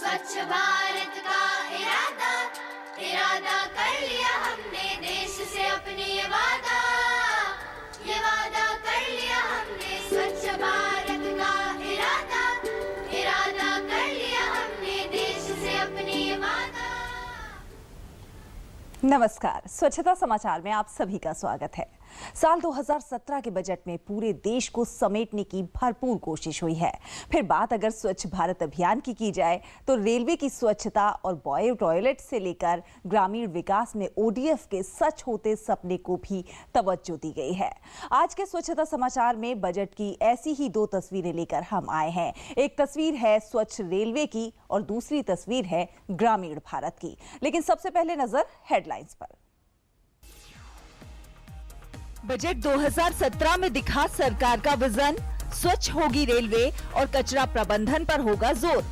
स्वच्छ भारत का इरादा इरादा कर लिया हमने, देश से अपने ये वादा कर लिया हमने। स्वच्छ भारत का इरादा इरादा कर लिया हमने, देश से अपने ये वादा। नमस्कार, स्वच्छता समाचार में आप सभी का स्वागत है। साल 2017 के बजट में पूरे देश को समेटने की भरपूर कोशिश हुई है। फिर बात अगर स्वच्छ भारत अभियान की जाए तो रेलवे की स्वच्छता और बॉय टॉयलेट से लेकर ग्रामीण विकास में ओडीएफ के सच होते सपने को भी तवज्जो दी गई है। आज के स्वच्छता समाचार में बजट की ऐसी ही दो तस्वीरें लेकर हम आए हैं। एक तस्वीर है स्वच्छ रेलवे की और दूसरी तस्वीर है ग्रामीण भारत की। लेकिन सबसे पहले नजर हेडलाइंस पर। बजट 2017 में दिखा सरकार का विजन, स्वच्छ होगी रेलवे और कचरा प्रबंधन पर होगा जोर।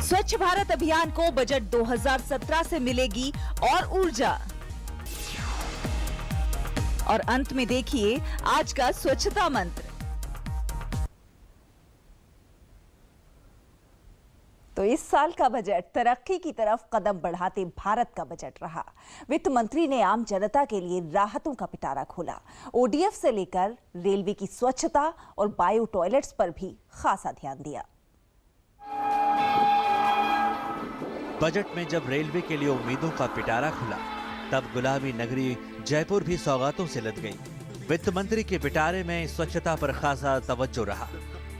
स्वच्छ भारत अभियान को बजट 2017 से मिलेगी और ऊर्जा। और अंत में देखिए आज का स्वच्छता मंत्र। तो इस साल का बजट तरक्की की तरफ कदम बढ़ाते भारत का बजट रहा। वित्त मंत्री ने आम जनता के लिए राहतों का पिटारा खोला। ओडीएफ से लेकर रेलवे की स्वच्छता और बायो टॉयलेट्स पर भी खासा ध्यान दिया। बजट में जब रेलवे के लिए उम्मीदों का पिटारा खुला, तब गुलाबी नगरी जयपुर भी सौगातों से लद गई। वित्त मंत्री के पिटारे में स्वच्छता पर खासा तवज्जो रहा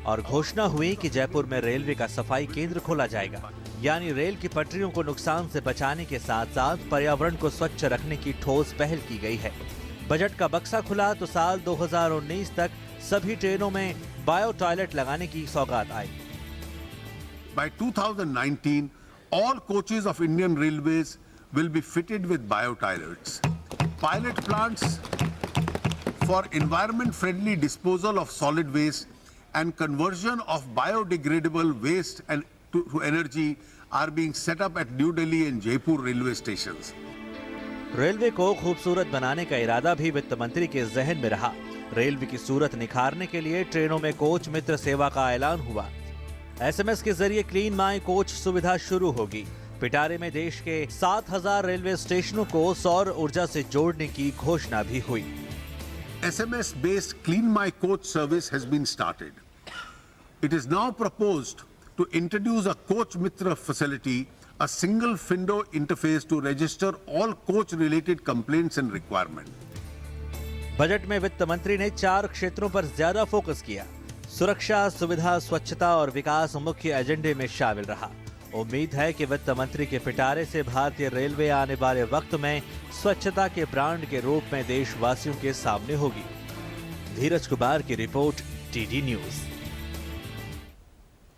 और घोषणा हुई कि जयपुर में रेलवे का सफाई केंद्र खोला जाएगा। यानी रेल की पटरियों को नुकसान से बचाने के साथ साथ पर्यावरण को स्वच्छ रखने की ठोस पहल की गई है। बजट का बक्सा खुला तो साल 2019 तक सभी ट्रेनों में बायो टॉयलेट लगाने की सौगात आई। By 2019, all coaches of Indian Railways will be fitted with bio toilets. Pilot plants for environment-friendly disposal of solid waste and conversion of biodegradable waste and to energy are being set up at New Delhi and Jaipur railway stations. Railway को खूबसूरत बनाने का इरादा भी वित्त मंत्री के जहन में रहा। रेलवे की सूरत निखारने के लिए ट्रेनों में कोच मित्र सेवा का ऐलान हुआ। एसएमएस के जरिए क्लीन माई कोच सुविधा शुरू होगी। पिटारे में देश के 7000 रेलवे स्टेशनों को सौर ऊर्जा से जोड़ने की घोषणा भी हुई। SMS-based Clean My Coach service has been started. It is now proposed to introduce a Coach Mitra facility, a single window interface to register all coach-related complaints and requirements. Budget में वित्त मंत्री ने 4 क्षेत्रों पर ज्यादा फोकस किया। सुरक्षा, सुविधा, स्वच्छता और विकास मुख्य एजेंडे में शामिल रहा। उम्मीद है कि वित्त मंत्री के पिटारे से भारतीय रेलवे आने वाले वक्त में स्वच्छता के ब्रांड के रूप में देशवासियों के सामने होगी। धीरज कुमार की रिपोर्ट, टीडी न्यूज।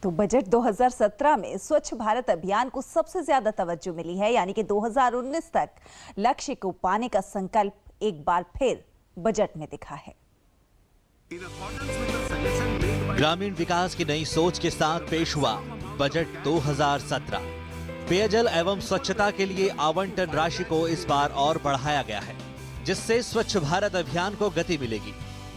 तो बजट 2017 में स्वच्छ भारत अभियान को सबसे ज्यादा तवज्जो मिली है, यानी कि 2019 तक लक्ष्य को पाने का संकल्प एक बार फिर बजट में दिखा है। ग्रामीण विकास की नई सोच के साथ पेश हुआ बजट 2017। पेयजल एवं स्वच्छता के लिए आवंटन राशि को इस बार और बढ़ाया गया है, जिससे स्वच्छ भारत अभियान को गति मिलेगी।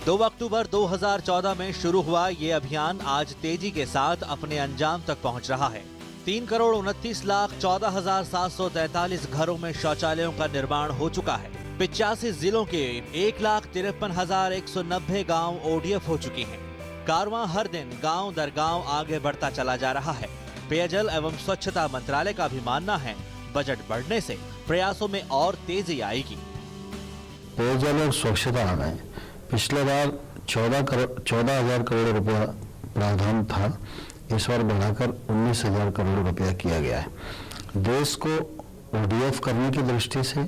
2 अक्टूबर 2014 में शुरू हुआ ये अभियान आज तेजी के साथ अपने अंजाम तक पहुंच रहा है। 3,29,14,743 घरों में शौचालयों का निर्माण हो चुका है। 85 जिलों के 1,53,190 गांव ओडीएफ हो चुकी हैं। कारवां हर दिन गांव दर गांव आगे बढ़ता चला जा रहा है। पेयजल एवं स्वच्छता मंत्रालय का भी मानना है, बजट बढ़ने से प्रयासों में और तेजी आएगी। पेयजल और स्वच्छता में पिछले बार 14,000 करोड़ रुपया प्रावधान था, इस बार बढ़ाकर 19,000 करोड़ रुपया किया गया है। देश को ओडीएफ करने की दृष्टि से,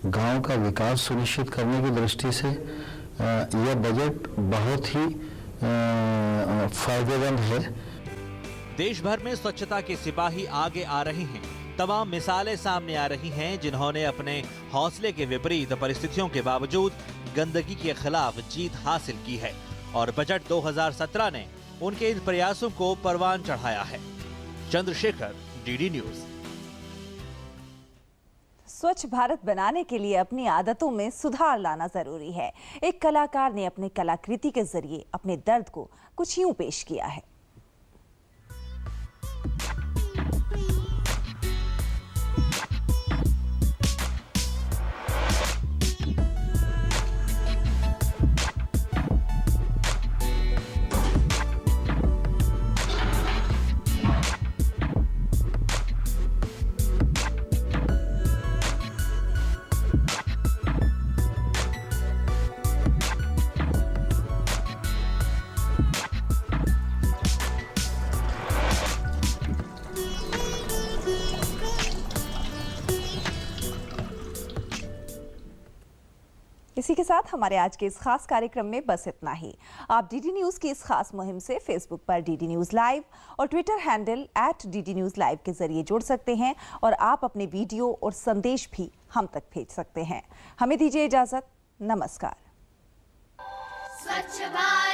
गांव का विकास सुनिश्चित करने की दृष्टि से यह बजट बहुत ही फायदेमंद है। देश भर में स्वच्छता के सिपाही आगे आ रहे हैं। तमाम मिसालें सामने आ रही हैं जिन्होंने अपने हौसले के विपरीत परिस्थितियों के बावजूद गंदगी के खिलाफ जीत हासिल की है और बजट 2017 ने उनके इन प्रयासों को परवान चढ़ाया है। Chandrashekhar, DD news. स्वच्छ भारत बनाने के लिए अपनी आदतों में सुधार लाना जरूरी है। एक कलाकार ने अपने कलाकृति के जरिए अपने दर्द को कुछ यूं पेश किया है। इसी के साथ हमारे आज के इस खास कार्यक्रम में बस इतना ही। आप डीडी न्यूज की इस खास मुहिम से फेसबुक पर डीडी न्यूज लाइव और Twitter handle @DD News Live के जरिए जुड़ सकते हैं और आप अपने वीडियो और संदेश भी हम तक भेज सकते हैं। हमें दीजिए इजाजत। नमस्कार। स्वच्छ भारत